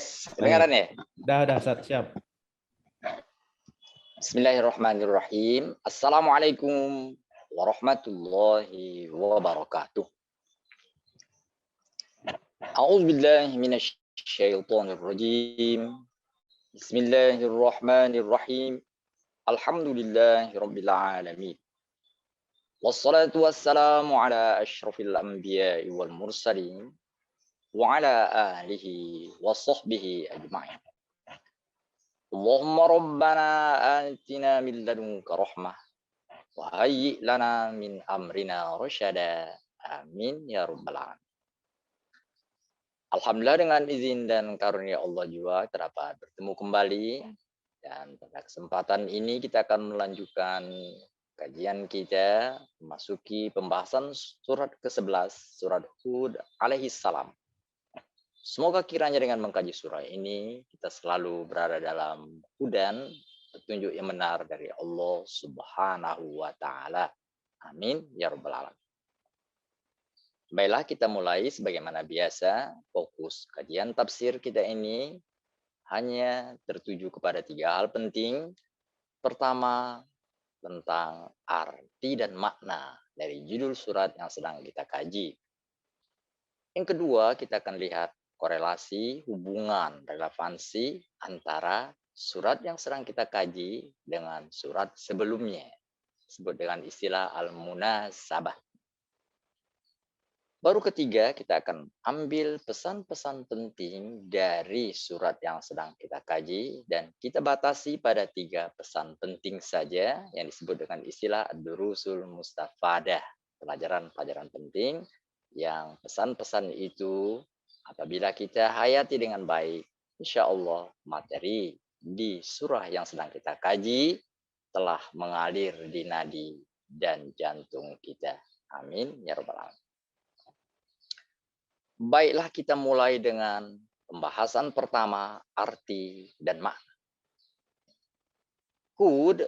Tes, Baik. kedengaran ya? Dah, Ustaz, siap. Bismillahirrahmanirrahim. Assalamualaikum warahmatullahi wabarakatuh. A'udzubillahi minasyaitonirrajim. Bismillahirrahmanirrahim. Alhamdulillahirabbil alamin. Wassalatu wassalamu ala asyrafil anbiya'i wal mursalin wa ala alihi wa sahbihi ajma'in. Allahumma rabbana atina min ladunka rahmah wa hayyi lana min amrina rasyada. Amin ya rabbal alamin. Alhamdulillah dengan izin dan karunia Allah juga terdapat bertemu kembali, dan pada kesempatan ini kita akan melanjutkan kajian kita memasuki pembahasan surat ke-11 surat Hud alaihi salam. Semoga kiranya dengan mengkaji surah ini kita selalu berada dalam hudan, petunjuk yang benar dari Allah Subhanahu wa taala. Amin ya rabbal alamin. Baiklah, kita mulai sebagaimana biasa. Fokus kajian tafsir kita ini hanya tertuju kepada 3 hal penting. Pertama, tentang arti dan makna dari judul surat yang sedang kita kaji. Yang kedua, kita akan lihat korelasi, hubungan, relevansi antara surat yang sedang kita kaji dengan surat sebelumnya. Disebut dengan istilah al-munasabah. Baru ketiga, kita akan ambil pesan-pesan penting dari surat yang sedang kita kaji, dan kita batasi pada 3 pesan penting saja yang disebut dengan istilah ad-durusul mustafadah, pelajaran-pelajaran penting yang pesan-pesan itu apabila kita hayati dengan baik, insya Allah materi di surah yang sedang kita kaji telah mengalir di nadi dan jantung kita. Amin ya rabbal alamin. Baiklah, kita mulai dengan pembahasan pertama, arti dan makna. Hud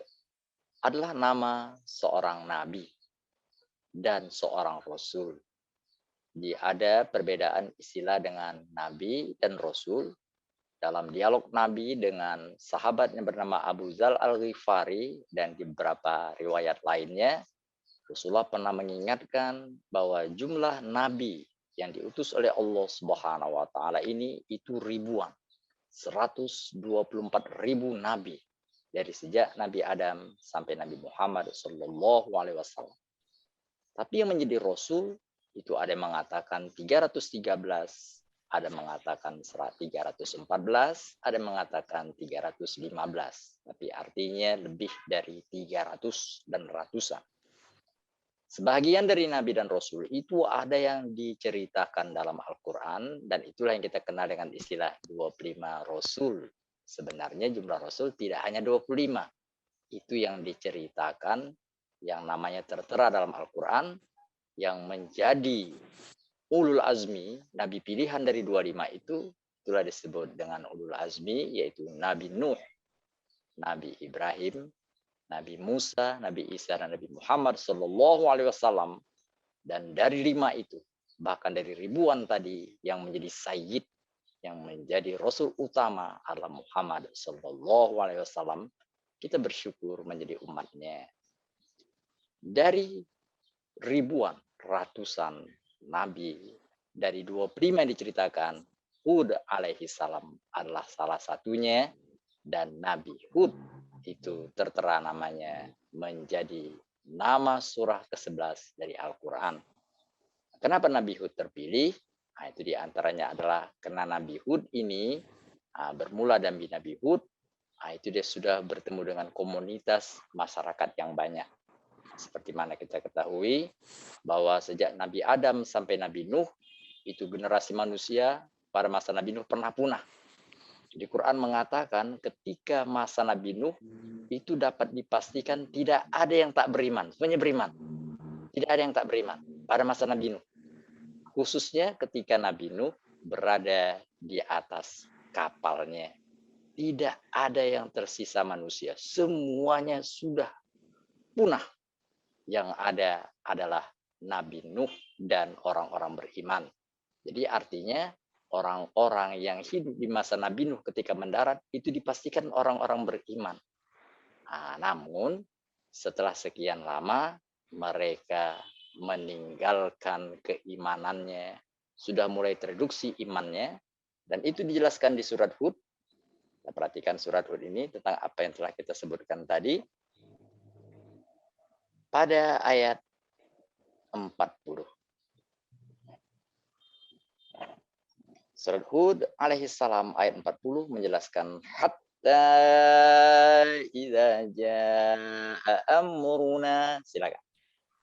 adalah nama seorang nabi dan seorang rasul. Ada perbedaan istilah dengan nabi dan rasul. Dalam dialog nabi dengan sahabat yang bernama Abu Dzar al-Ghifari dan di beberapa riwayat lainnya, Rasulullah pernah mengingatkan bahwa jumlah nabi yang diutus oleh Allah Subhanahu wa taala ini itu ribuan. 124.000 nabi dari sejak Nabi Adam sampai Nabi Muhammad sallallahu alaihi wasallam. Tapi yang menjadi rasul itu ada yang mengatakan 313, ada yang mengatakan 314, ada yang mengatakan 315. Tapi artinya lebih dari 300 dan ratusan. Sebagian dari nabi dan rasul itu ada yang diceritakan dalam Al-Quran, dan itulah yang kita kenal dengan istilah 25 rasul. Sebenarnya jumlah rasul tidak hanya 25. Itu yang diceritakan, yang namanya tertera dalam Al-Quran, yang menjadi ulul azmi, nabi pilihan dari 25 itu, itulah disebut dengan ulul azmi, yaitu Nabi Nuh, Nabi Ibrahim, Nabi Musa, Nabi Isa, dan Nabi Muhammad Sallallahu Alaihi Wasallam. Dan dari 5 itu, bahkan dari ribuan tadi, yang menjadi sayyid, yang menjadi rasul utama adalah Muhammad Sallallahu Alaihi Wasallam. Kita bersyukur menjadi umatnya. Dari ribuan, ratusan nabi, dari 25 yang diceritakan, Hud alaihi salam adalah salah satunya, dan Nabi Hud itu tertera namanya menjadi nama surah ke-11 dari Al-Quran. Kenapa Nabi Hud terpilih? Nah, itu diantaranya adalah karena Nabi Hud ini bermula dari Nabi Hud, itu dia sudah bertemu dengan komunitas masyarakat yang banyak. Seperti mana kita ketahui bahwa sejak Nabi Adam sampai Nabi Nuh, itu generasi manusia pada masa Nabi Nuh pernah punah. Di Quran mengatakan ketika masa Nabi Nuh itu dapat dipastikan tidak ada yang tak beriman, semuanya beriman. Tidak ada yang tak beriman pada masa Nabi Nuh. Khususnya ketika Nabi Nuh berada di atas kapalnya. Tidak ada yang tersisa manusia, semuanya sudah punah. Yang ada adalah Nabi Nuh dan orang-orang beriman. Jadi artinya orang-orang yang hidup di masa Nabi Nuh ketika mendarat itu dipastikan orang-orang beriman. Nah, namun setelah sekian lama mereka meninggalkan keimanannya, sudah mulai tereduksi imannya, dan itu dijelaskan di surat Hud. Kita perhatikan surat Hud ini tentang apa yang telah kita sebutkan tadi. Pada ayat 40. Surat Hud alaihi salam ayat 40 menjelaskan hatta idza jaa amruna. Silakan.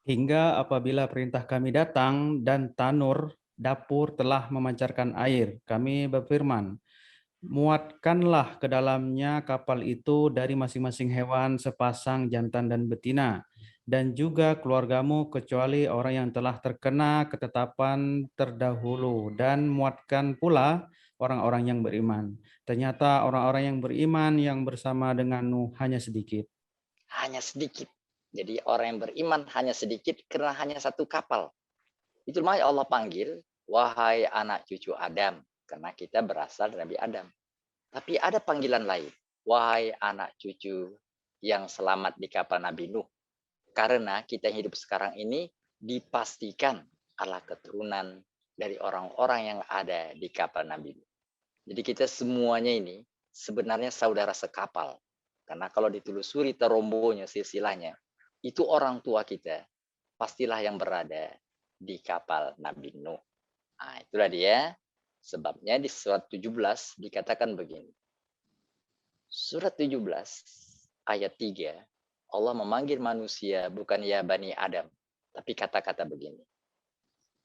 Hingga apabila perintah kami datang dan tanur dapur telah memancarkan air, kami berfirman, muatkanlah ke dalamnya kapal itu dari masing-masing hewan sepasang jantan dan betina, dan juga keluargamu kecuali orang yang telah terkena ketetapan terdahulu, dan muatkan pula orang-orang yang beriman. Ternyata orang-orang yang beriman yang bersama dengan Nuh hanya sedikit. Hanya sedikit. Jadi orang yang beriman hanya sedikit karena hanya satu kapal. Itu makanya Allah panggil, wahai anak cucu Adam, karena kita berasal dari Nabi Adam. Tapi ada panggilan lain, wahai anak cucu yang selamat di kapal Nabi Nuh. Karena kita hidup sekarang ini dipastikan adalah keturunan dari orang-orang yang ada di kapal Nabi Nuh. Jadi kita semuanya ini sebenarnya saudara sekapal. Karena kalau ditelusuri terombonya silsilahnya, itu orang tua kita pastilah yang berada di kapal Nabi Nuh. Nah, itulah dia sebabnya di surat 17 dikatakan begini. Surat 17 ayat 3, Allah memanggil manusia bukan ya Bani Adam, tapi kata-kata begini.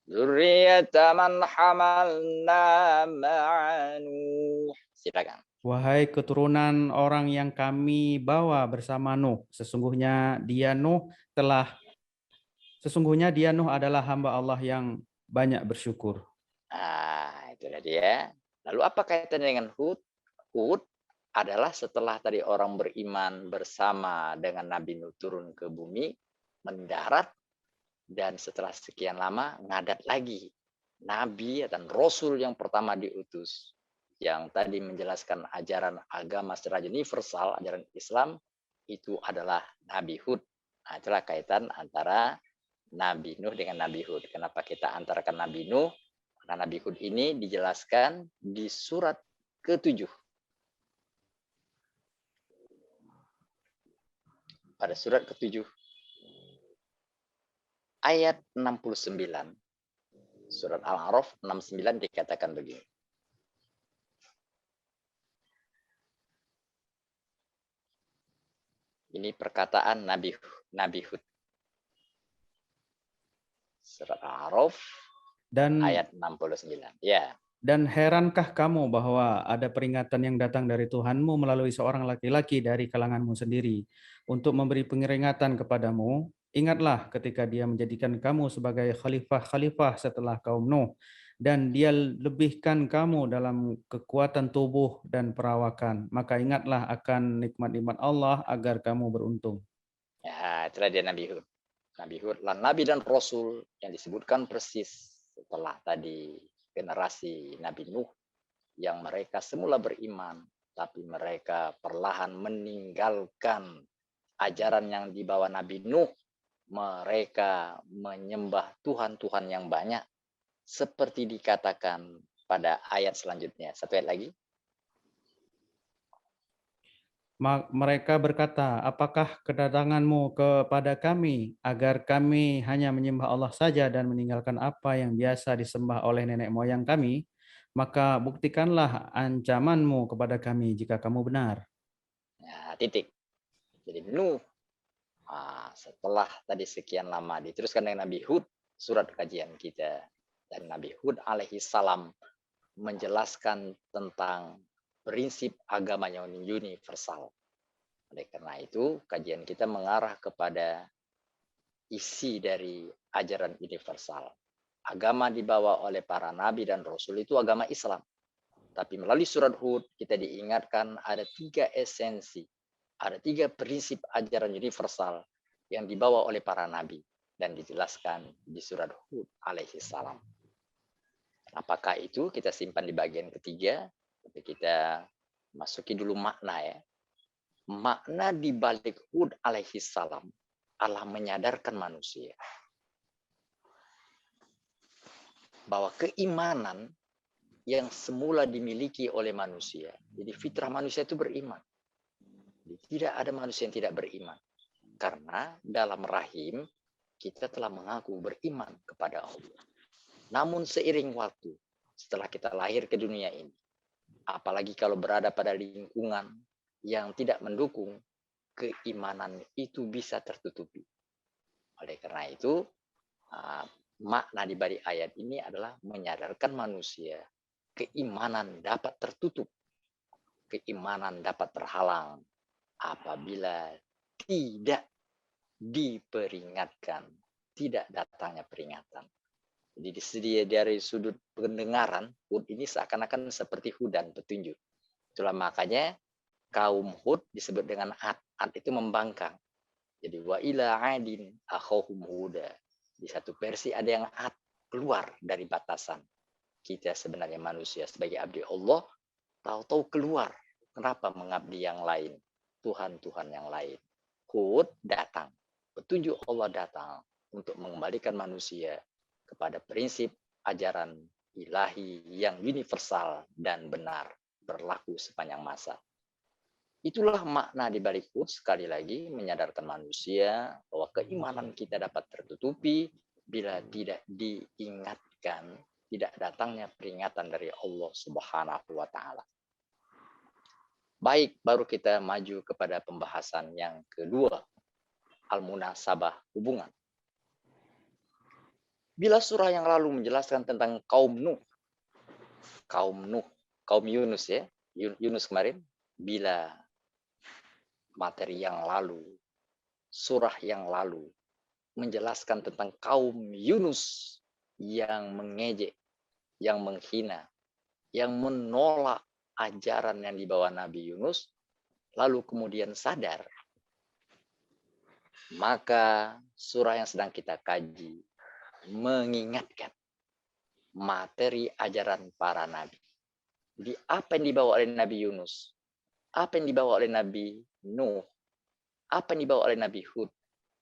Dzurriyyata man hamalna ma'anu. Silakan. Wahai keturunan orang yang kami bawa bersama Nuh, sesungguhnya dia Nuh adalah hamba Allah yang banyak bersyukur. Nah, itulah dia. Lalu apa kaitannya dengan Hud? Hud adalah setelah tadi orang beriman bersama dengan Nabi Nuh turun ke bumi, mendarat, dan setelah sekian lama ngadat lagi. Nabi dan Rasul yang pertama diutus, yang tadi menjelaskan ajaran agama secara universal, ajaran Islam, itu adalah Nabi Hud. Nah, itulah kaitan antara Nabi Nuh dengan Nabi Hud. Kenapa kita antarkan Nabi Nuh? Karena Nabi Hud ini dijelaskan di surat ke-7. Pada surat ke-7 ayat 69. Surat Al-A'raf 69 dikatakan begini. Ini perkataan Nabi Hud. Surat Al-A'raf ayat 69. Ya. Dan herankah kamu bahwa ada peringatan yang datang dari Tuhanmu melalui seorang laki-laki dari kalanganmu sendiri untuk memberi peringatan kepadamu? Ingatlah ketika dia menjadikan kamu sebagai khalifah-khalifah setelah kaum Nuh, dan dia lebihkan kamu dalam kekuatan tubuh dan perawakan. Maka ingatlah akan nikmat-nikmat Allah agar kamu beruntung. Ya, itulah dia Nabi Hud. Nabi Hud, Nabi dan Rasul yang disebutkan persis setelah tadi generasi Nabi Nuh yang mereka semula beriman, tapi mereka perlahan meninggalkan ajaran yang dibawa Nabi Nuh. Mereka menyembah Tuhan-Tuhan yang banyak, seperti dikatakan pada ayat selanjutnya. Satu ayat lagi. Mereka berkata, apakah kedatanganmu kepada kami agar kami hanya menyembah Allah saja dan meninggalkan apa yang biasa disembah oleh nenek moyang kami? Maka buktikanlah ancamanmu kepada kami jika kamu benar. Ya, titik. Jadi Nuh, setelah tadi sekian lama diteruskan dengan Nabi Hud, surat kajian kita. Dan Nabi Hud alaihi salam menjelaskan tentang prinsip agama yang universal. Oleh karena itu, kajian kita mengarah kepada isi dari ajaran universal. Agama dibawa oleh para nabi dan rasul itu agama Islam. Tapi melalui surat Hud, kita diingatkan ada 3 esensi, ada 3 prinsip ajaran universal yang dibawa oleh para nabi dan dijelaskan di surat Hud alaihi salam. Apakah itu kita simpan di bagian ketiga, tapi kita masuki dulu makna ya. Makna di balik Hud alaihi salam Allah menyadarkan manusia bahwa keimanan yang semula dimiliki oleh manusia. Jadi fitrah manusia itu beriman. Jadi, tidak ada manusia yang tidak beriman. Karena dalam rahim kita telah mengaku beriman kepada Allah. Namun seiring waktu setelah kita lahir ke dunia ini, apalagi kalau berada pada lingkungan yang tidak mendukung, keimanan itu bisa tertutupi. Oleh karena itu, makna di balik ayat ini adalah menyadarkan manusia keimanan dapat tertutup, keimanan dapat terhalang apabila tidak diperingatkan, tidak datangnya peringatan. Jadi dari sudut pendengaran, Hud ini seakan-akan seperti hudan petunjuk. Itulah makanya kaum Hud disebut dengan Ad. Ad itu membangkang. Jadi wa ila adin akhahum huda. Di satu versi ada yang Ad, keluar dari batasan. Kita sebenarnya manusia sebagai abdi Allah, tahu-tahu keluar. Kenapa mengabdi yang lain? Tuhan-Tuhan yang lain. Hud datang. Petunjuk Allah datang untuk mengembalikan manusia kepada prinsip ajaran ilahi yang universal dan benar berlaku sepanjang masa. Itulah makna di balik Hud, sekali lagi menyadarkan manusia bahwa keimanan kita dapat tertutupi bila tidak diingatkan, tidak datangnya peringatan dari Allah Subhanahu wa taala. Baik, baru kita maju kepada pembahasan yang kedua, al-munasabah, hubungan. Bila surah yang lalu menjelaskan tentang kaum Nuh, kaum Yunus ya, Yunus kemarin, bila materi yang lalu, surah yang lalu menjelaskan tentang kaum Yunus yang mengejek, yang menghina, yang menolak ajaran yang dibawa Nabi Yunus, lalu kemudian sadar. Maka surah yang sedang kita kaji mengingatkan materi ajaran para nabi. Jadi apa yang dibawa oleh Nabi Yunus, apa yang dibawa oleh Nabi Nuh, apa yang dibawa oleh Nabi Hud,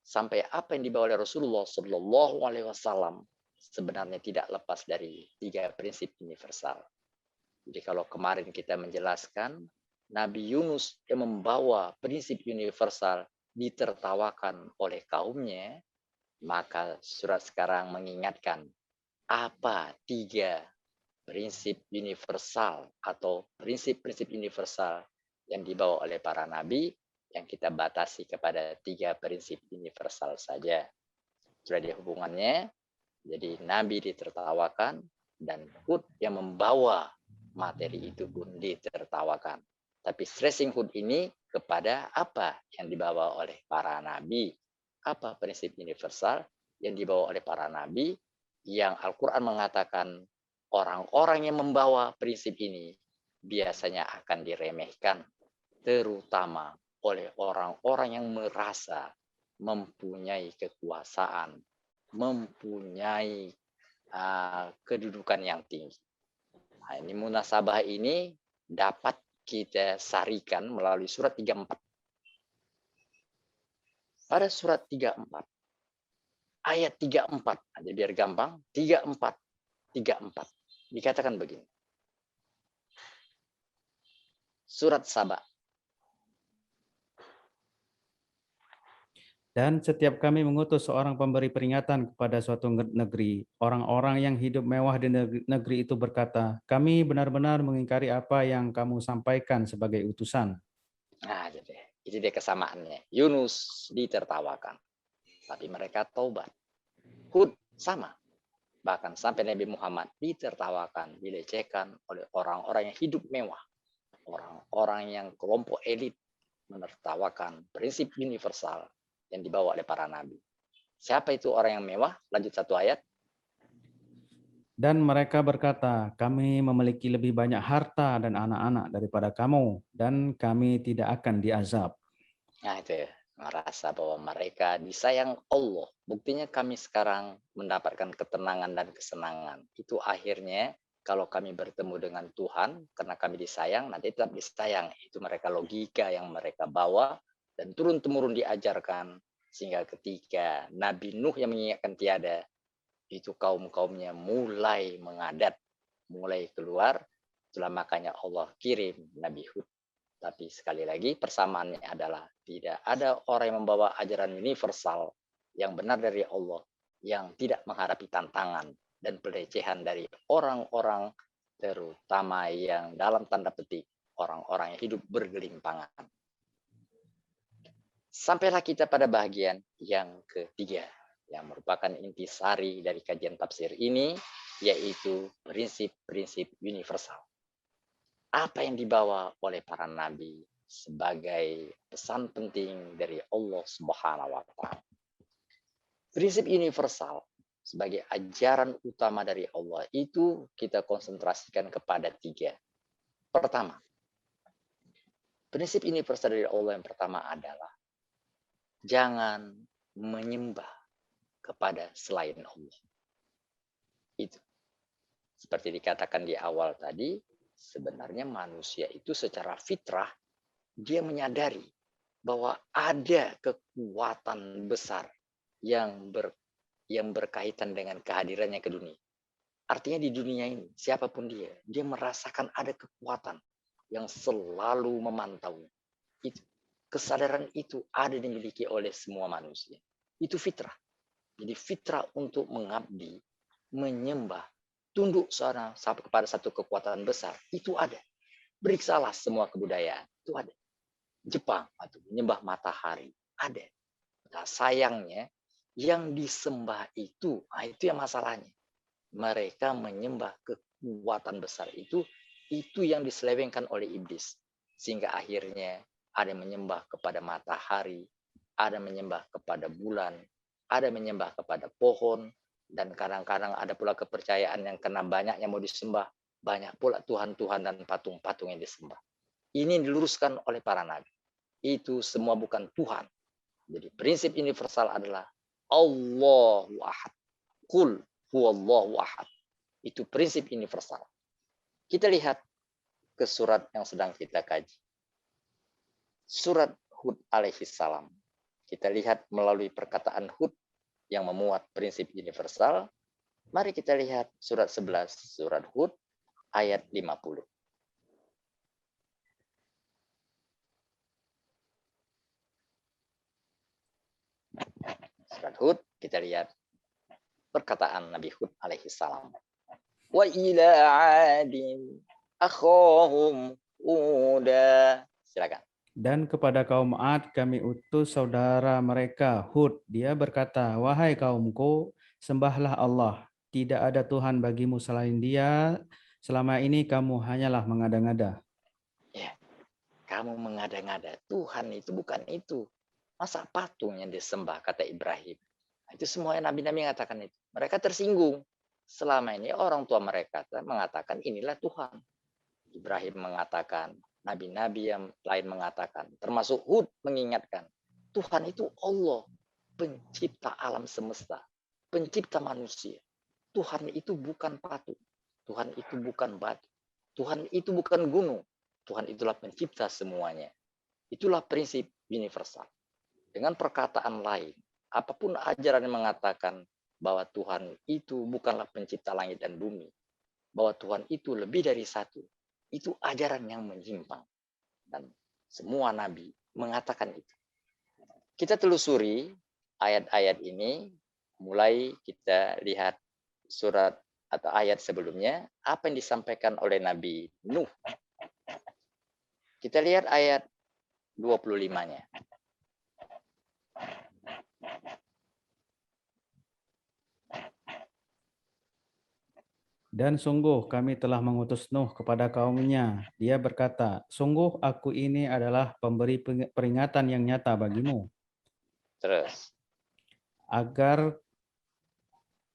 sampai apa yang dibawa oleh Rasulullah Shallallahu Alaihi Wasallam sebenarnya tidak lepas dari 3 prinsip universal. Jadi kalau kemarin kita menjelaskan Nabi Yunus yang membawa prinsip universal ditertawakan oleh kaumnya, maka surat sekarang mengingatkan apa 3 prinsip universal atau prinsip-prinsip universal yang dibawa oleh para nabi yang kita batasi kepada 3 prinsip universal saja. Sudah ada hubungannya, jadi nabi ditertawakan dan Hud yang membawa materi itu pun ditertawakan. Tapi stressing Hud ini kepada apa yang dibawa oleh para nabi, apa prinsip universal yang dibawa oleh para nabi yang Al-Quran mengatakan orang-orang yang membawa prinsip ini biasanya akan diremehkan, terutama oleh orang-orang yang merasa mempunyai kekuasaan, mempunyai kedudukan yang tinggi. Nah, ini munasabah ini dapat kita sarikan melalui surat 34. Pada surat 34, ayat 34, jadi biar gampang, 34, dikatakan begini. Surat Saba. Dan setiap kami mengutus seorang pemberi peringatan kepada suatu negeri, orang-orang yang hidup mewah di negeri itu berkata, kami benar-benar mengingkari apa yang kamu sampaikan sebagai utusan. Nah, jadi itu dia kesamaannya. Yunus ditertawakan, tapi mereka taubat. Hud sama. Bahkan sampai Nabi Muhammad ditertawakan, dilecehkan oleh orang-orang yang hidup mewah. Orang-orang yang kelompok elit menertawakan prinsip universal yang dibawa oleh para nabi. Siapa itu orang yang mewah? Lanjut satu ayat. Dan mereka berkata, kami memiliki lebih banyak harta dan anak-anak daripada kamu, dan kami tidak akan diazab. Nah itu ya. merasa bahwa mereka disayang Allah. Buktinya kami sekarang mendapatkan ketenangan dan kesenangan. Itu akhirnya kalau kami bertemu dengan Tuhan, karena kami disayang, nanti tetap disayang. Itu mereka logika yang mereka bawa dan turun-temurun diajarkan. Sehingga ketika Nabi Nuh yang mengingatkan tiada, itu kaum-kaumnya mulai mengadat, mulai keluar. Itulah makanya Allah kirim Nabi Hud. Tapi sekali lagi persamaannya adalah tidak ada orang yang membawa ajaran universal yang benar dari Allah yang tidak menghadapi tantangan dan pelecehan dari orang-orang terutama yang dalam tanda petik orang-orang yang hidup bergelimpangan. Sampailah kita pada bagian yang ketiga yang merupakan intisari dari kajian tafsir ini, yaitu prinsip-prinsip universal. Apa yang dibawa oleh para nabi sebagai pesan penting dari Allah Subhanahu wa taala. Prinsip universal sebagai ajaran utama dari Allah itu kita konsentrasikan kepada 3. Pertama, prinsip universal dari Allah yang pertama adalah jangan menyembah kepada selain Allah. Itu. Seperti dikatakan di awal tadi, sebenarnya manusia itu secara fitrah dia menyadari bahwa ada kekuatan besar yang berkaitan dengan kehadirannya ke dunia. Artinya di dunia ini, siapapun dia merasakan ada kekuatan yang selalu memantau. Itu kesadaran itu ada dimiliki oleh semua manusia. Itu fitrah. Jadi fitrah untuk mengabdi, menyembah, tunduk kepada satu kekuatan besar, itu ada. Periksalah semua kebudayaan, itu ada. Jepang atau menyembah matahari, ada. Nah, sayangnya yang disembah itu yang masalahnya. Mereka menyembah kekuatan besar itu yang diselewengkan oleh iblis. Sehingga akhirnya ada menyembah kepada matahari, ada menyembah kepada bulan, ada menyembah kepada pohon, dan kadang-kadang ada pula kepercayaan yang kena banyak yang mau disembah, banyak pula Tuhan-Tuhan dan patung-patung yang disembah. Ini diluruskan oleh para nabi. Itu semua bukan Tuhan. Jadi prinsip universal adalah Allahu ahad. Qul huwallahu ahad. Itu prinsip universal. Kita lihat ke surat yang sedang kita kaji. Surat Hud alaihi salam. Kita lihat melalui perkataan Hud yang memuat prinsip universal. Mari kita lihat surat 11, surat Hud ayat 50. Surat Hud, kita lihat perkataan Nabi Hud alaihi salam. Wa ila adin akhahum Huda. Silakan. Dan kepada kaum Ad kami utus saudara mereka Hud. Dia berkata, wahai kaumku, sembahlah Allah. Tidak ada Tuhan bagimu selain Dia. Selama ini kamu hanyalah mengada-ngada. Ya, kamu mengada-ngada. Tuhan itu bukan itu. Masa patung yang disembah, kata Ibrahim. Itu semua nabi-nabi mengatakan itu. Mereka tersinggung. Selama ini orang tua mereka mengatakan inilah Tuhan. Ibrahim mengatakan, nabi-nabi yang lain mengatakan, termasuk Hud mengingatkan, Tuhan itu Allah, pencipta alam semesta, pencipta manusia. Tuhan itu bukan patung, Tuhan itu bukan batu, Tuhan itu bukan gunung, Tuhan itulah pencipta semuanya. Itulah prinsip universal. Dengan perkataan lain, apapun ajaran yang mengatakan bahwa Tuhan itu bukanlah pencipta langit dan bumi, bahwa Tuhan itu lebih dari satu, itu ajaran yang menyimpang. Dan semua nabi mengatakan itu. Kita telusuri ayat-ayat ini, mulai kita lihat surat atau ayat sebelumnya, apa yang disampaikan oleh Nabi Nuh. Kita lihat ayat 25-nya. Dan sungguh kami telah mengutus Nuh kepada kaumnya. Dia berkata, sungguh aku ini adalah pemberi peringatan yang nyata bagimu. Terus. Agar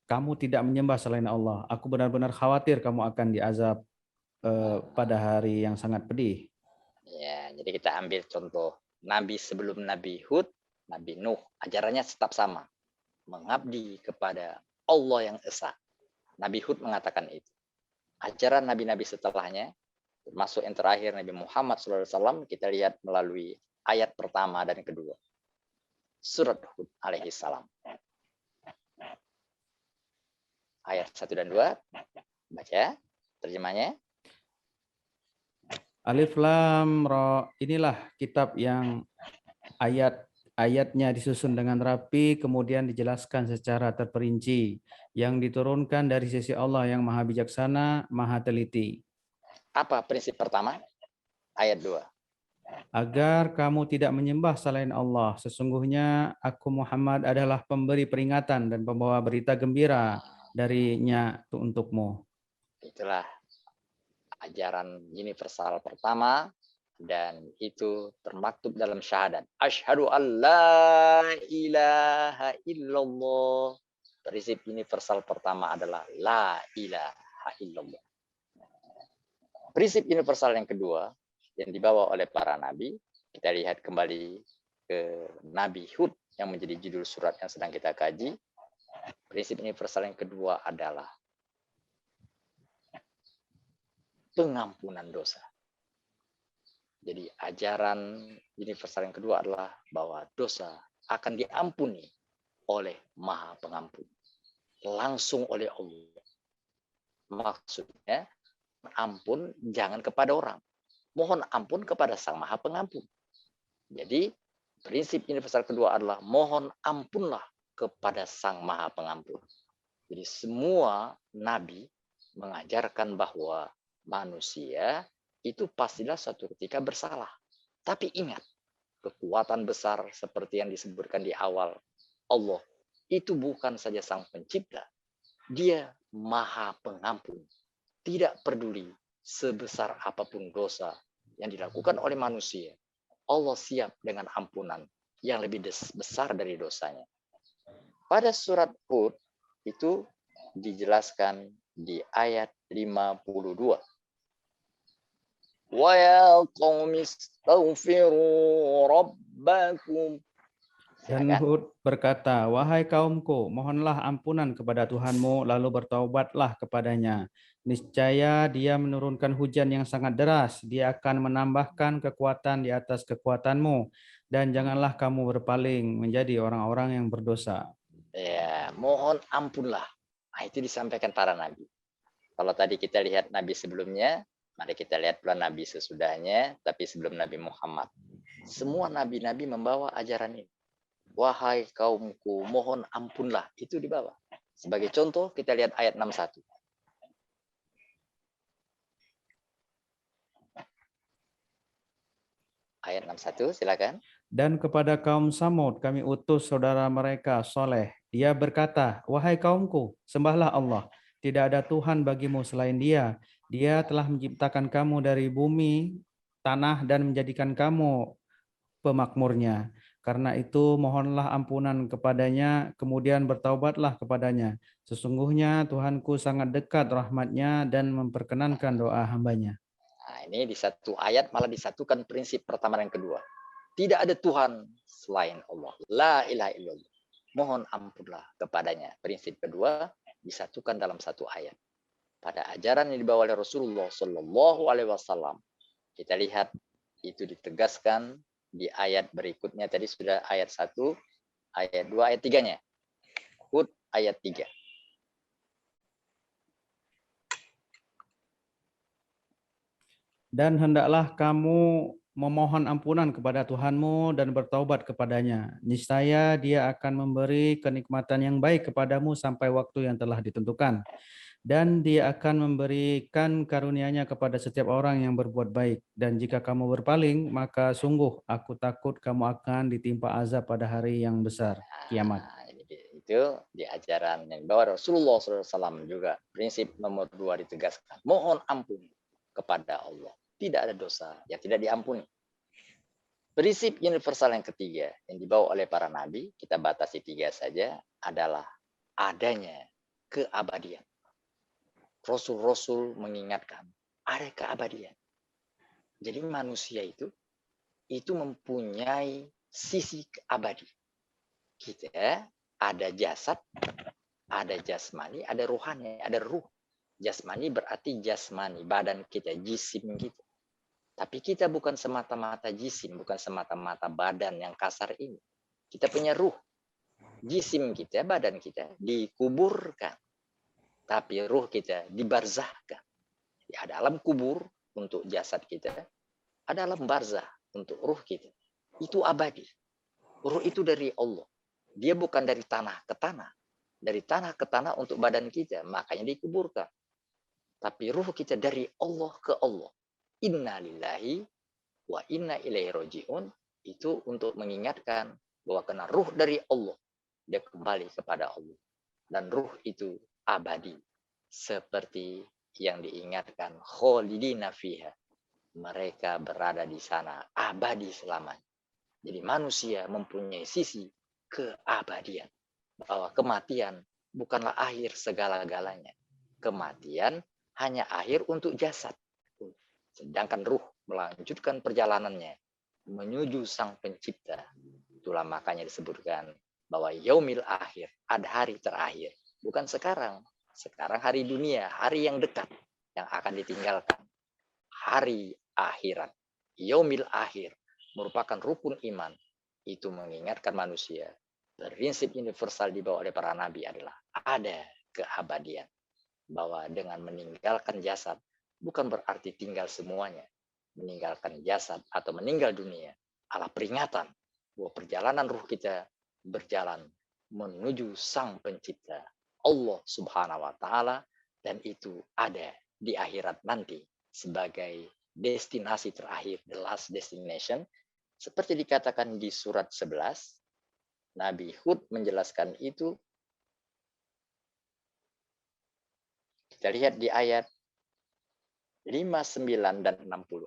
kamu tidak menyembah selain Allah. Aku benar-benar khawatir kamu akan diazab pada hari yang sangat pedih. Ya, jadi kita ambil contoh Nabi sebelum Nabi Hud Nabi Nuh, ajarannya tetap sama. Mengabdi kepada Allah yang esa. Nabi Hud mengatakan itu. Ajaran nabi-nabi setelahnya, termasuk yang terakhir Nabi Muhammad SAW, kita lihat melalui ayat pertama dan kedua. Surat Hud alaihi salam. Ayat 1 dan 2, baca terjemahnya. Alif Lam Ra, inilah kitab yang ayat-ayatnya disusun dengan rapi, kemudian dijelaskan secara terperinci, yang diturunkan dari sisi Allah yang maha bijaksana, maha teliti. Apa prinsip pertama? Ayat 2. Agar kamu tidak menyembah selain Allah. Sesungguhnya aku Muhammad adalah pemberi peringatan dan pembawa berita gembira darinya untukmu. Itulah ajaran universal pertama, dan itu termaktub dalam syahadat. Asyhadu an la ilaha illallah. Prinsip universal pertama adalah la ilaha illallah. Prinsip universal yang kedua yang dibawa oleh para nabi, kita lihat kembali ke Nabi Hud yang menjadi judul surat yang sedang kita kaji. Prinsip universal yang kedua adalah pengampunan dosa. Jadi ajaran universal yang kedua adalah bahwa dosa akan diampuni oleh Maha Pengampun. Langsung oleh Allah. Maksudnya, ampun jangan kepada orang. Mohon ampun kepada Sang Maha Pengampun. Jadi, prinsip universal kedua adalah mohon ampunlah kepada Sang Maha Pengampun. Jadi semua nabi mengajarkan bahwa manusia itu pastilah suatu ketika bersalah. Tapi ingat, kekuatan besar seperti yang disebutkan di awal, Allah itu bukan saja Sang Pencipta, Dia Maha Pengampun. Tidak peduli sebesar apapun dosa yang dilakukan oleh manusia, Allah siap dengan ampunan yang lebih besar dari dosanya. Pada surat Hud itu dijelaskan di ayat 52. Wa ya qaumi astaghfiru rabbakum. Dan Silakan. Hud berkata, wahai kaumku, mohonlah ampunan kepada Tuhanmu, lalu bertaubatlah kepadanya. Niscaya dia menurunkan hujan yang sangat deras, dia akan menambahkan kekuatan di atas kekuatanmu, dan janganlah kamu berpaling menjadi orang-orang yang berdosa. Ya, mohon ampunlah. Nah, itu disampaikan para nabi. Kalau tadi kita lihat nabi sebelumnya, mari kita lihat pula nabi sesudahnya, tapi sebelum Nabi Muhammad. Semua nabi-nabi membawa ajaran ini. Wahai kaumku, mohon ampunlah. Itu dibawa. Sebagai contoh, kita lihat ayat 61. Ayat 61, silakan. Dan kepada kaum Samud kami utus saudara mereka Soleh. Dia berkata, wahai kaumku, sembahlah Allah. Tidak ada Tuhan bagimu selain Dia. Dia telah menciptakan kamu dari bumi, tanah, dan menjadikan kamu pemakmurnya. Karena itu mohonlah ampunan kepadanya, kemudian bertaubatlah kepadanya. Sesungguhnya Tuhanku sangat dekat rahmatnya dan memperkenankan doa hambanya. Nah, ini di satu ayat malah disatukan prinsip pertama dan kedua. Tidak ada Tuhan selain Allah. La ilaha illallah. Mohon ampunlah kepadanya. Prinsip kedua disatukan dalam satu ayat. Pada ajaran yang dibawa oleh Rasulullah Shallallahu Alaihi Wasallam, kita lihat itu ditegaskan di ayat berikutnya. Tadi sudah ayat 1, ayat 2, ayat 3-nya. Hud ayat 3. Dan hendaklah kamu memohon ampunan kepada Tuhanmu dan bertaubat kepadanya. Niscaya Dia akan memberi kenikmatan yang baik kepadamu sampai waktu yang telah ditentukan. Dan Dia akan memberikan karunia-Nya kepada setiap orang yang berbuat baik. Dan jika kamu berpaling, maka sungguh aku takut kamu akan ditimpa azab pada hari yang besar, kiamat. Nah, itu di ajaran yang dibawa Rasulullah SAW juga. Prinsip nomor 2 ditegaskan. Mohon ampun kepada Allah. Tidak ada dosa yang tidak diampuni. Prinsip universal yang ketiga yang dibawa oleh para nabi, kita batasi 3 saja, adalah adanya keabadian. Rasul-rasul mengingatkan ada keabadian. Jadi manusia itu mempunyai sisi abadi. Kita ada jasad, ada jasmani, ada ruhani, ada ruh. Jasmani berarti jasmani, badan kita, jisim kita. Tapi kita bukan semata-mata jisim, bukan semata-mata badan yang kasar ini. Kita punya ruh. Jisim kita, badan kita dikuburkan. Tapi ruh kita dibarzahkan. Ada alam kubur untuk jasad kita, ada alam barzah untuk ruh kita. Itu abadi. Ruh itu dari Allah. Dia bukan dari tanah ke tanah. Dari tanah ke tanah untuk badan kita, makanya dikuburkan. Tapi ruh kita dari Allah ke Allah. Inna lillahi wa inna ilaihi roji'un. Itu untuk mengingatkan bahwa kena ruh dari Allah. Dia kembali kepada Allah. Dan ruh itu abadi. Seperti yang diingatkan kholidina fiha. Mereka berada di sana abadi selamanya. Jadi manusia mempunyai sisi keabadian. Bahwa kematian bukanlah akhir segala-galanya. Kematian hanya akhir untuk jasad. Sedangkan ruh melanjutkan perjalanannya menuju sang pencipta. Itulah makanya disebutkan bahwa yaumil akhir, ada hari terakhir. Bukan sekarang. Sekarang hari dunia, hari yang dekat yang akan ditinggalkan. Hari akhirat, yaumil akhir merupakan rukun iman. Itu mengingatkan manusia. Prinsip universal dibawa oleh para nabi adalah ada keabadian. Bahwa dengan meninggalkan jasad bukan berarti tinggal semuanya. Meninggalkan jasad atau meninggal dunia adalah peringatan bahwa perjalanan ruh kita berjalan menuju sang pencipta Allah subhanahu wa ta'ala, dan itu ada di akhirat nanti sebagai destinasi terakhir, the last destination. Seperti dikatakan di surat 11, Nabi Hud menjelaskan itu. Kita lihat di ayat 59 dan 60.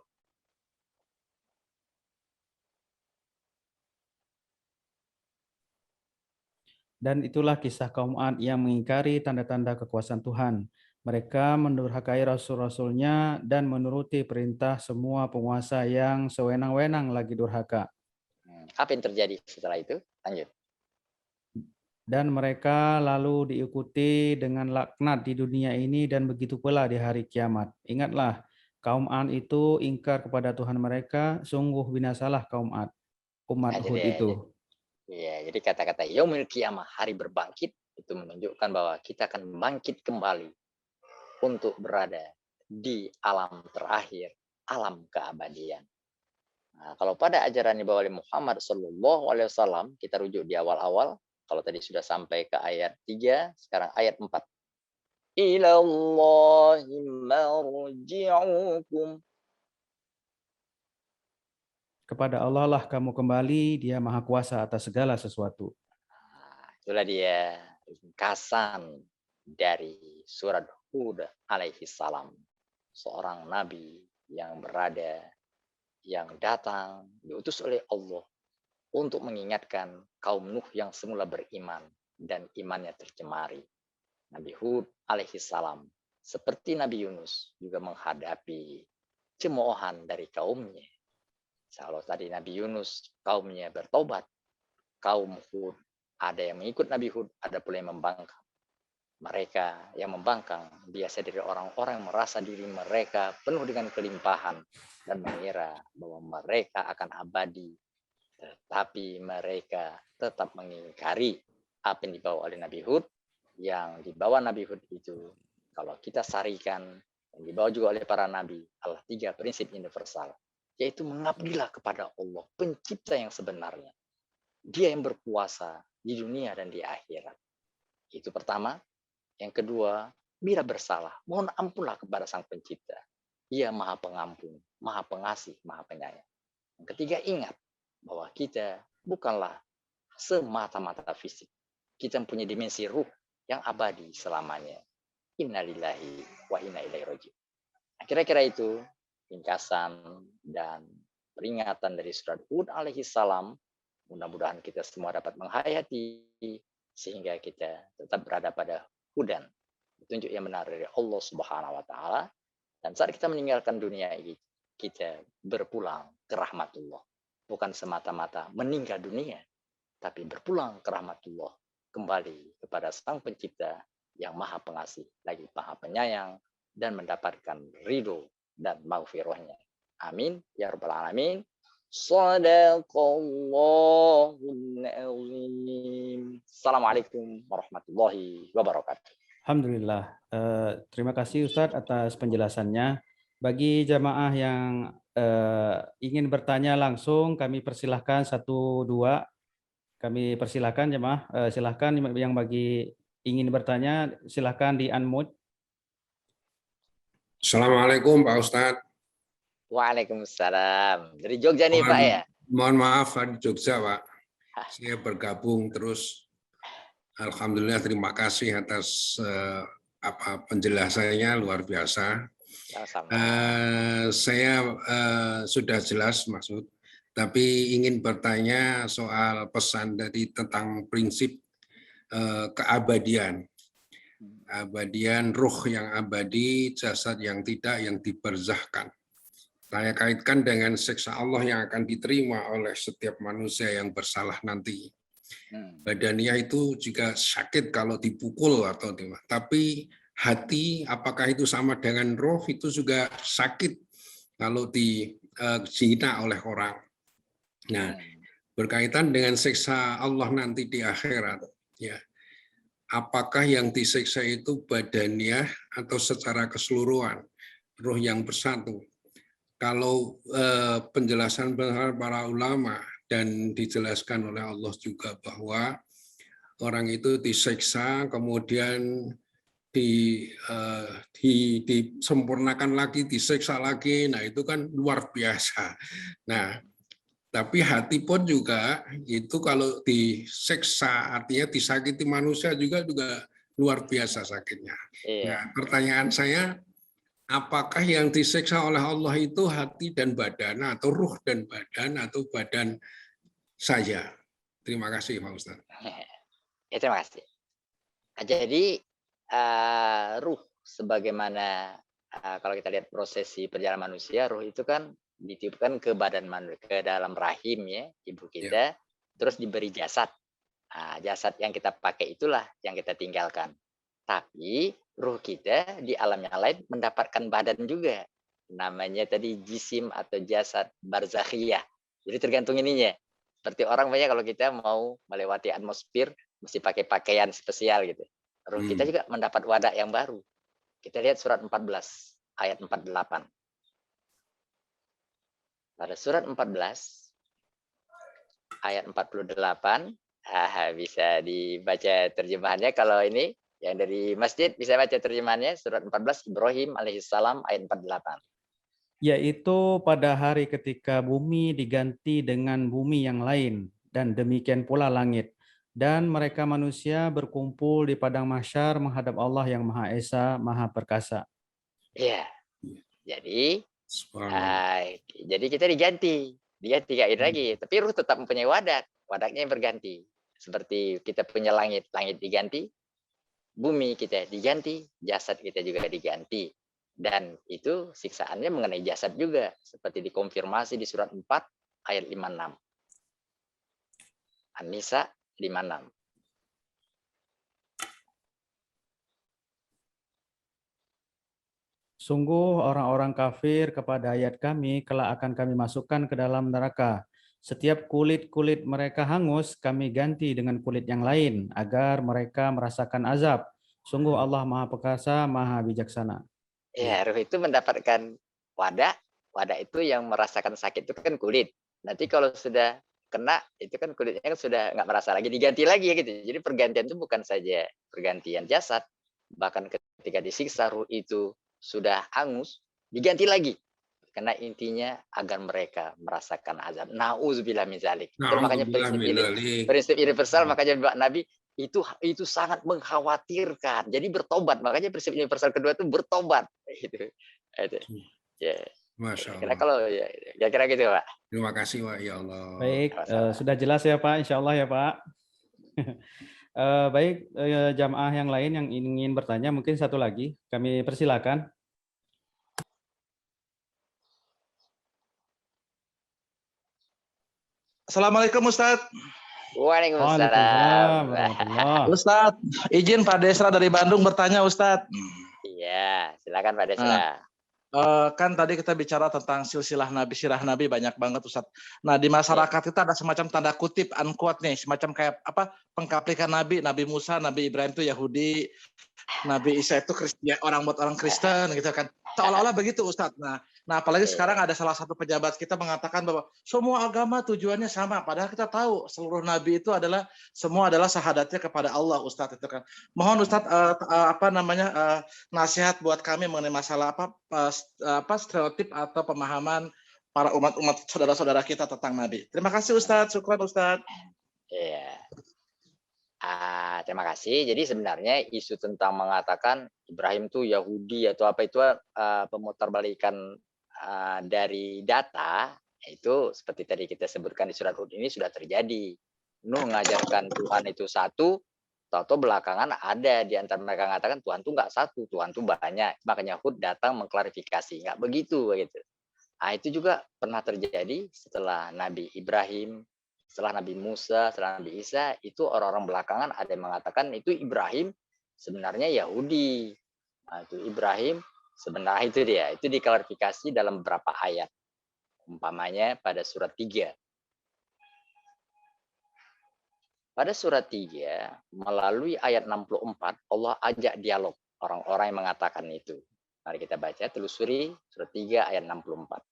Dan itulah kisah kaum Ad yang mengingkari tanda-tanda kekuasaan Tuhan. Mereka mendurhakai rasul-rasulnya dan menuruti perintah semua penguasa yang sewenang-wenang lagi durhaka. Apa yang terjadi setelah itu? Lanjut. Dan mereka lalu diikuti dengan laknat di dunia ini dan begitu pula di hari kiamat. Ingatlah, kaum Ad itu ingkar kepada Tuhan mereka, sungguh binasalah kaum Ad, umat Nah, Hud itu. jadi kata-kata yaumil kiamah, hari berbangkit, itu menunjukkan bahwa kita akan bangkit kembali untuk berada di alam terakhir, alam keabadian. Nah, kalau pada ajaran yang dibawa oleh Muhammad Sallallahu Alaihi Wasallam, kita rujuk di awal-awal. Kalau tadi sudah sampai ke ayat 3, sekarang ayat 4. Ilallahi marji'ukum. Kepada Allah lah kamu kembali, Dia Maha Kuasa atas segala sesuatu. Nah, itulah dia ringkasan dari surat Hud alaihi salam. Seorang nabi yang berada, yang datang, diutus oleh Allah untuk mengingatkan kaum Nuh yang semula beriman dan imannya tercemari. Nabi Hud alaihi salam, seperti Nabi Yunus, juga menghadapi cemoohan dari kaumnya. Kalau tadi Nabi Yunus, kaumnya bertobat, kaum Hud, ada yang mengikut Nabi Hud, ada pula yang membangkang. Mereka yang membangkang biasa dari orang-orang yang merasa diri mereka penuh dengan kelimpahan dan mengira bahwa mereka akan abadi. Tetapi mereka tetap mengingkari apa yang dibawa oleh Nabi Hud. Yang dibawa Nabi Hud itu, kalau kita sarikan, yang dibawa juga oleh para nabi, adalah 3 prinsip universal. Yaitu mengabdilah kepada Allah, pencipta yang sebenarnya. Dia yang berkuasa di dunia dan di akhirat. Itu pertama. Yang kedua, bila bersalah, mohon ampunlah kepada sang pencipta. Ia maha pengampun, maha pengasih, maha penyayang. Yang ketiga, ingat bahwa kita bukanlah semata-mata fisik. Kita mempunyai dimensi ruh yang abadi selamanya. Innalillahi wa inna ilaihi raji'un. Nah, kira-kira itu ringkasan dan peringatan dari surat Hud alaihi salam. Mudah-mudahan kita semua dapat menghayati sehingga kita tetap berada pada hudan, petunjuk yang benar dari Allah Subhanahu wa taala, dan saat kita meninggalkan dunia ini kita berpulang ke rahmatullah, bukan semata-mata meninggal dunia, tapi berpulang ke rahmatullah, kembali kepada Sang Pencipta yang Maha Pengasih, lagi Maha Penyayang, dan mendapatkan ridho dan maghfirahnya. Amin ya rabbal alamin. Shadaqallahul azim. Assalamualaikum warahmatullahi wabarakatuh. Alhamdulillah. Terima kasih Ustadz atas penjelasannya. Bagi jamaah yang ingin bertanya langsung, kami persilahkan 1, 2. Kami persilahkan jemaah, silahkan yang bagi ingin bertanya, silahkan di unmute. Assalamualaikum Pak Ustadz. Waalaikumsalam. Dari Jogja nih Pak ya? Mohon maaf di Jogja Pak. Saya bergabung terus. Alhamdulillah terima kasih atas penjelasannya luar biasa. Sama-sama. Saya sudah jelas maksud, tapi ingin bertanya soal pesan tadi tentang prinsip keabadian. Abadian ruh yang abadi, jasad yang tidak, yang dibarzahkan. Saya kaitkan dengan siksa Allah yang akan diterima oleh setiap manusia yang bersalah nanti. Badaniah itu juga sakit kalau dipukul atau tidak. Tapi hati, apakah itu sama dengan roh, itu juga sakit kalau dihina oleh orang. Nah, berkaitan dengan siksa Allah nanti di akhirat, ya. Apakah yang disiksa itu badaniah atau secara keseluruhan, roh yang bersatu? Kalau penjelasan para ulama dan dijelaskan oleh Allah juga bahwa orang itu disiksa, kemudian disempurnakan lagi, disiksa lagi, nah itu kan luar biasa. Nah, tapi hati pun juga itu kalau disiksa, artinya disakiti manusia juga luar biasa sakitnya. Nah, pertanyaan saya, apakah yang disiksa oleh Allah itu hati dan badan, atau ruh dan badan, atau badan saja? Terima kasih Pak Ustaz. Ya, terima kasih. Jadi ruh sebagaimana kalau kita lihat prosesi perjalanan manusia, ruh itu kan ditiupkan ke badan manusia, ke dalam rahim ya ibu kita, terus diberi jasad. Nah, jasad yang kita pakai itulah yang kita tinggalkan. Tapi ruh kita di alam yang lain mendapatkan badan juga. Namanya tadi jisim atau jasad barzakhiyah. Jadi tergantung ininya. Seperti orang banyak kalau kita mau melewati atmosfer mesti pakai pakaian spesial gitu. Ruh kita juga mendapat wadah yang baru. Kita lihat surat 14 ayat 48. Pada surat 14 ayat 48 bisa dibaca terjemahannya. Kalau ini yang dari masjid bisa baca terjemahannya, surat 14 Ibrahim alaihissalam ayat 48. Yaitu pada hari ketika bumi diganti dengan bumi yang lain, dan demikian pula langit. Dan mereka manusia berkumpul di padang mahsyar menghadap Allah yang Maha Esa, Maha Perkasa. Iya. Jadi kita diganti kayak lagi, tapi ruh tetap mempunyai wadahnya yang berganti. Seperti kita punya langit diganti, bumi kita diganti, jasad kita juga diganti. Dan itu siksaannya mengenai jasad juga, seperti dikonfirmasi di surat 4 ayat 56. An-Nisa 56. Sungguh orang-orang kafir kepada ayat kami kelak akan kami masukkan ke dalam neraka. Setiap kulit-kulit mereka hangus, kami ganti dengan kulit yang lain agar mereka merasakan azab. Sungguh Allah Maha Perkasa, Maha Bijaksana. Ya, ruh itu mendapatkan wadah itu yang merasakan sakit itu kan kulit. Nanti kalau sudah kena itu kan kulitnya kan sudah nggak merasa lagi, diganti lagi gitu. Jadi pergantian itu bukan saja pergantian jasad, bahkan ketika disiksa ruh itu sudah hangus, diganti lagi. Karena intinya agar mereka merasakan azab. Nauzubillah min dzalik. Itu makanya prinsip universal, makanya Nabi itu sangat mengkhawatirkan. Jadi bertobat. Makanya prinsip universal kedua itu bertobat. Itu. Ya. Masya Allah. Kira kalau ya kira gitu Pak. Terima kasih Pak, ya Allah. Baik, sudah jelas ya Pak, insya Allah ya Pak. Baik, jamaah yang lain yang ingin bertanya, mungkin satu lagi, kami persilakan. Assalamualaikum Ustadz. Waalaikumsalam. Waalaikumsalam warahmatullah. Ustadz, izin Pak Desra dari Bandung bertanya Ustadz. Iya, silakan Pak Desra. Nah, kan tadi kita bicara tentang silsilah Nabi, sirah Nabi banyak banget Ustadz. Nah di masyarakat kita ada semacam tanda kutip unquote nih, semacam kayak apa pengkaplikan Nabi, Nabi Musa, Nabi Ibrahim itu Yahudi, Nabi Isa itu Kristen, orang Kristen gitu kan. Seolah-olah begitu Ustadz. Nah apalagi sekarang ada salah satu pejabat kita mengatakan bahwa semua agama tujuannya sama. Padahal kita tahu seluruh Nabi itu adalah semua adalah syahadatnya kepada Allah Ustadz itu kan. Mohon Ustadz nasihat buat kami mengenai masalah apa stereotip atau pemahaman para umat saudara-saudara kita tentang Nabi. Terima kasih Ustadz, syukur Ustadz. Iya. Terima kasih. Jadi sebenarnya isu tentang mengatakan Ibrahim itu Yahudi atau apa itu pemutarbalikan dari data itu seperti tadi kita sebutkan di surat Hud ini sudah terjadi. Nuh mengajarkan Tuhan itu satu, tahu belakangan ada di antara mereka mengatakan Tuhan itu nggak satu, Tuhan itu banyak. Makanya Hud datang mengklarifikasi, nggak begitu gitu. Itu juga pernah terjadi setelah Nabi Ibrahim, setelah Nabi Musa, setelah Nabi Isa, itu orang-orang belakangan ada yang mengatakan itu Ibrahim sebenarnya Yahudi. Itu Ibrahim sebenarnya itu dia. Itu diklarifikasi dalam beberapa ayat. Umpamanya pada surat 3. Pada surat 3, melalui ayat 64, Allah ajak dialog orang-orang yang mengatakan itu. Mari kita baca, telusuri surat 3 ayat 64.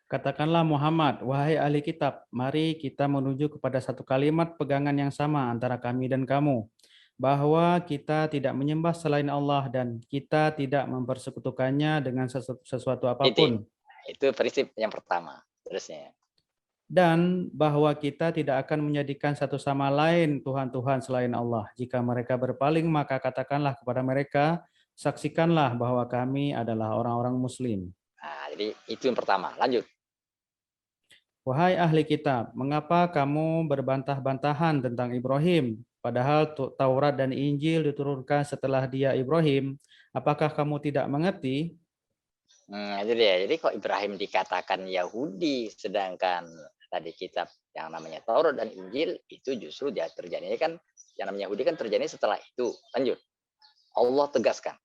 Katakanlah Muhammad, wahai ahli kitab, mari kita menuju kepada satu kalimat pegangan yang sama antara kami dan kamu, bahwa kita tidak menyembah selain Allah dan kita tidak mempersekutukannya dengan sesuatu apapun. Itu prinsip yang pertama. Terusnya. Dan bahwa kita tidak akan menjadikan satu sama lain Tuhan-Tuhan selain Allah. Jika mereka berpaling, maka katakanlah kepada mereka, saksikanlah bahwa kami adalah orang-orang Muslim. Jadi itu yang pertama. Lanjut. Wahai ahli kitab, mengapa kamu berbantah-bantahan tentang Ibrahim? Padahal Taurat dan Injil diturunkan setelah dia Ibrahim. Apakah kamu tidak mengerti? Itu dia. Jadi kok Ibrahim dikatakan Yahudi, sedangkan tadi kitab yang namanya Taurat dan Injil itu justru dia terjadinya kan, yang namanya Yahudi kan terjadi setelah itu. Lanjut. Allah tegaskan.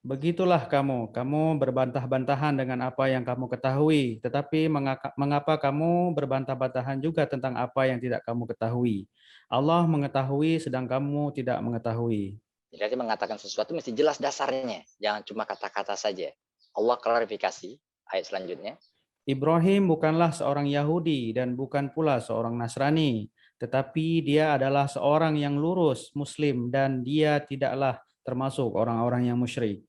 Begitulah kamu berbantah-bantahan dengan apa yang kamu ketahui, tetapi mengapa kamu berbantah-bantahan juga tentang apa yang tidak kamu ketahui? Allah mengetahui sedang kamu tidak mengetahui. Jadi mengatakan sesuatu mesti jelas dasarnya, jangan cuma kata-kata saja. Allah klarifikasi ayat selanjutnya. Ibrahim bukanlah seorang Yahudi dan bukan pula seorang Nasrani, tetapi dia adalah seorang yang lurus Muslim dan dia tidaklah termasuk orang-orang yang musyrik.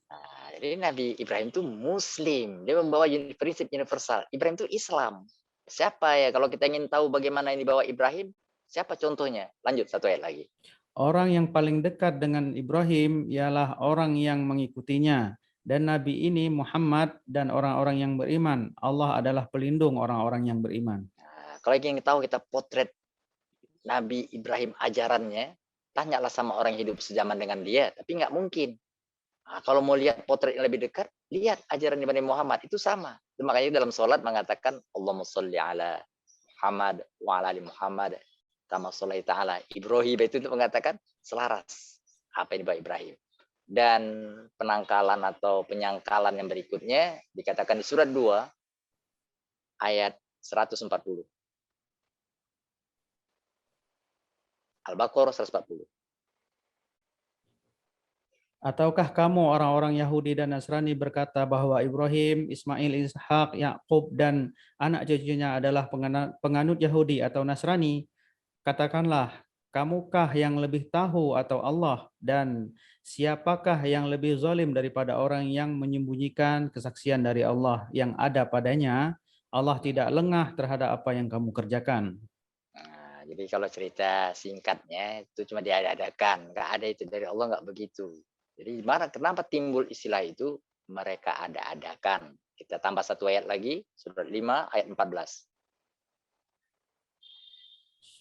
Jadi Nabi Ibrahim itu Muslim, dia membawa prinsip universal. Ibrahim itu Islam. Siapa ya kalau kita ingin tahu bagaimana ini bawa Ibrahim? Siapa contohnya? Lanjut satu ayat lagi. Orang yang paling dekat dengan Ibrahim ialah orang yang mengikutinya. Dan Nabi ini Muhammad dan orang-orang yang beriman. Allah adalah pelindung orang-orang yang beriman. Kalau ingin tahu kita potret Nabi Ibrahim ajarannya, tanyalah sama orang yang hidup sejaman dengan dia. Tapi nggak mungkin. Kalau mau lihat potret yang lebih dekat, lihat ajaran Nabi Muhammad itu sama. Makanya dalam sholat mengatakan Allahumma sholli ala Muhammad wa ala ali Muhammad kama shallaita ala Ibrahim, itu mengatakan selaras apa yang dibawa Ibrahim. Dan penangkalan atau penyangkalan yang berikutnya dikatakan di surat 2 ayat 140. Al-Baqarah 140. Ataukah kamu orang-orang Yahudi dan Nasrani berkata bahwa Ibrahim, Ismail, Ishak, Yakub dan anak cucunya adalah penganut Yahudi atau Nasrani? Katakanlah, kamukah yang lebih tahu atau Allah? Dan siapakah yang lebih zalim daripada orang yang menyembunyikan kesaksian dari Allah yang ada padanya? Allah tidak lengah terhadap apa yang kamu kerjakan. Jadi kalau cerita singkatnya itu cuma diadakan, nggak ada itu dari Allah, nggak begitu. Jadi kenapa timbul istilah itu? Mereka ada-adakan. Kita tambah satu ayat lagi, surat 5 ayat 14.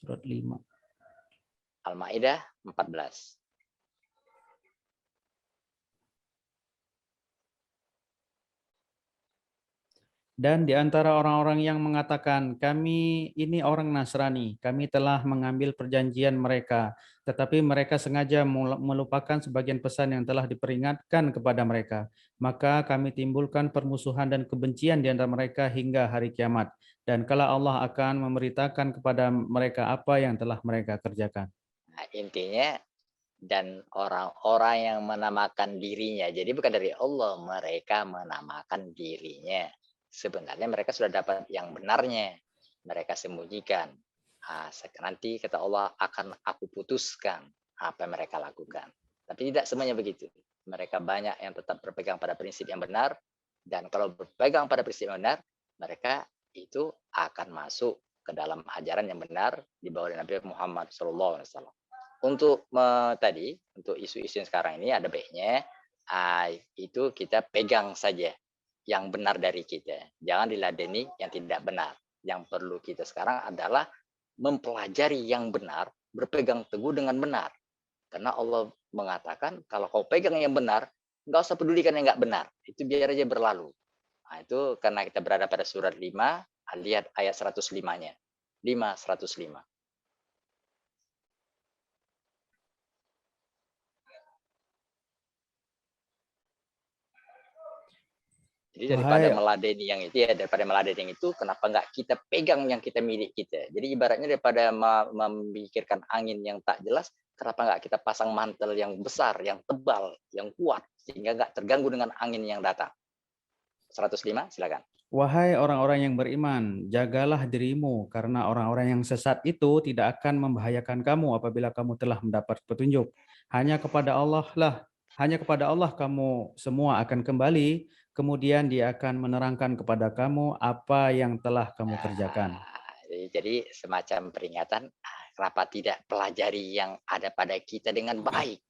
Surat 5. Al-Maidah 14. Dan di antara orang-orang yang mengatakan, kami ini orang Nasrani, kami telah mengambil perjanjian mereka, tetapi mereka sengaja melupakan sebagian pesan yang telah diperingatkan kepada mereka. Maka kami timbulkan permusuhan dan kebencian di antara mereka hingga hari kiamat. Dan kala Allah akan memberitakan kepada mereka apa yang telah mereka kerjakan. Nah, intinya, dan orang-orang yang menamakan dirinya. Jadi bukan dari Allah, mereka menamakan dirinya. Sebenarnya mereka sudah dapat yang benarnya. Mereka sembunyikan. Nanti kata Allah akan aku putuskan apa yang mereka lakukan. Tapi tidak semuanya begitu. Mereka banyak yang tetap berpegang pada prinsip yang benar. Dan kalau berpegang pada prinsip yang benar, mereka itu akan masuk ke dalam ajaran yang benar dibawa oleh Nabi Muhammad SAW. Untuk tadi, untuk isu-isu yang sekarang ini ada baiknya itu kita pegang saja yang benar dari kita. Jangan diladeni yang tidak benar. Yang perlu kita sekarang adalah mempelajari yang benar, berpegang teguh dengan benar. Karena Allah mengatakan kalau kau pegang yang benar, nggak usah pedulikan yang nggak benar. Itu biar aja berlalu. Nah, itu karena kita berada pada surat 5, lihat ayat 105-nya. 105. Jadi daripada meladeni yang itu ya, daripada meladeni yang itu, kenapa nggak kita pegang yang kita milik kita? Jadi ibaratnya daripada memikirkan angin yang tak jelas, kenapa nggak kita pasang mantel yang besar, yang tebal, yang kuat, sehingga nggak terganggu dengan angin yang datang. 105, silakan. Wahai orang-orang yang beriman, jagalah dirimu, karena orang-orang yang sesat itu tidak akan membahayakan kamu apabila kamu telah mendapat petunjuk. Hanya kepada Allah kamu semua akan kembali, kemudian Dia akan menerangkan kepada kamu apa yang telah kamu kerjakan. Jadi semacam peringatan, kenapa tidak pelajari yang ada pada kita dengan baik.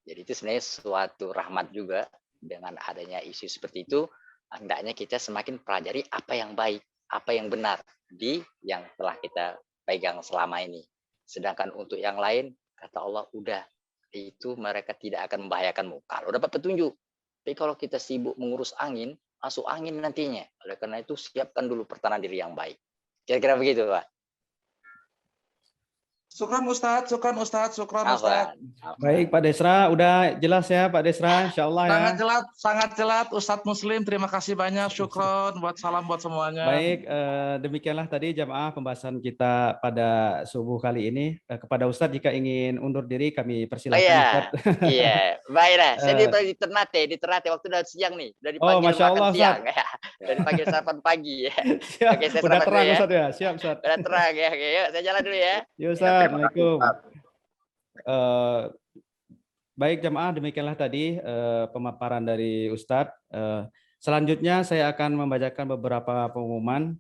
Jadi itu sebenarnya suatu rahmat juga dengan adanya isu seperti itu. Hendaknya kita semakin pelajari apa yang baik, apa yang benar di yang telah kita pegang selama ini. Sedangkan untuk yang lain, kata Allah, udah, itu mereka tidak akan membahayakanmu. Kalau dapat petunjuk. Tapi kalau kita sibuk mengurus angin, masuk angin nantinya. Oleh karena itu, siapkan dulu pertahanan diri yang baik. Kira-kira begitu, Pak. Syukran Ustadz, syukran Ustadz. Baik Pak Desra, udah jelas ya Pak Desra, insya Allah ya. Sangat jelas Ustadz Muslim, terima kasih banyak, syukron, salam buat semuanya. Baik, demikianlah tadi jamaah pembahasan kita pada subuh kali ini. Kepada Ustadz jika ingin undur diri kami persilahkan. Iya, baiklah. Saya di Ternate waktu udah siang nih, udah dipanggil Masya Allah, makan siang ya. Udah dipanggil sarapan pagi ya. Siap, udah terang ya. Ustadz ya, siap Ustadz. Udah terang ya, oke, yuk saya jalan dulu ya. Yuk Ustadz, Assalamualaikum. Baik jamaah, demikianlah tadi pemaparan dari Ustadz. Selanjutnya saya akan membacakan beberapa pengumuman.